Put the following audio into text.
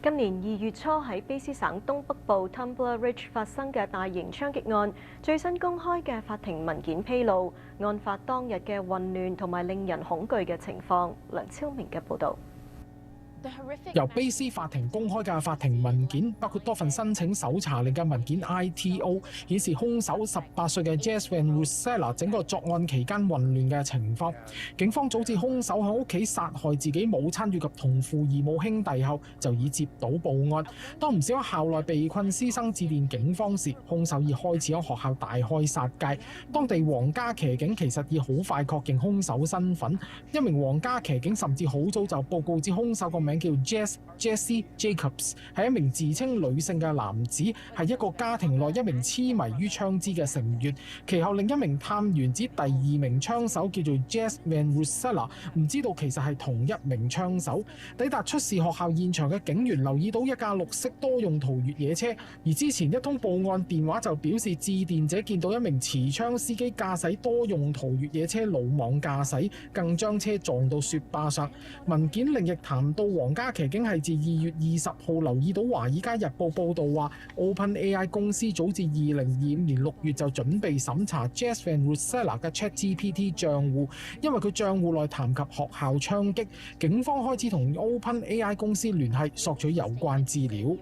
今年2月初喺卑詩省東北部 Tumbler Ridge 發生嘅大型槍擊案，最新公開嘅法庭文件披露，案發當日嘅混亂同埋令人恐懼嘅情況。梁超明嘅報導。由卑詩法庭公開嘅法庭文件，包括多份申請搜查令嘅文件 ITO， 顯示兇手18歲嘅 Jess Van Russela 整個作案期間混亂嘅情況。警方早知兇手喺屋企殺害自己母親以及同父異母兄弟後，就已接到報案。當唔少喺校內被困師生致電警方時，兇手已開始喺學校大開殺戒。當地皇家騎警其實已好快確認兇手身份，一名皇家騎警甚至好早就報告指兇手個名叫 Jessie Jacobs， 係一名自稱女性嘅男子，係一個家庭內一名痴迷於槍支嘅成員。其後另一名探員指第二名槍手叫做 Jess Van Russela， 唔知道其實係同一名槍手。抵達出事學校現場嘅警員留意到一架綠色多用途越野車，而之前一通報案電話就表示致電者見到一名持槍司機駕駛多用途越野車魯莽駕駛，更將車撞到雪壩上。文件另亦談到皇家騎警係自2月20號留意到《華爾街日報》報導話 ，OpenAI 公司早至2025年6月就準備審查 Jess Van Russela 嘅 ChatGPT 帳戶，因為佢帳戶內談及學校槍擊，警方開始同 OpenAI 公司聯繫，索取有關資料。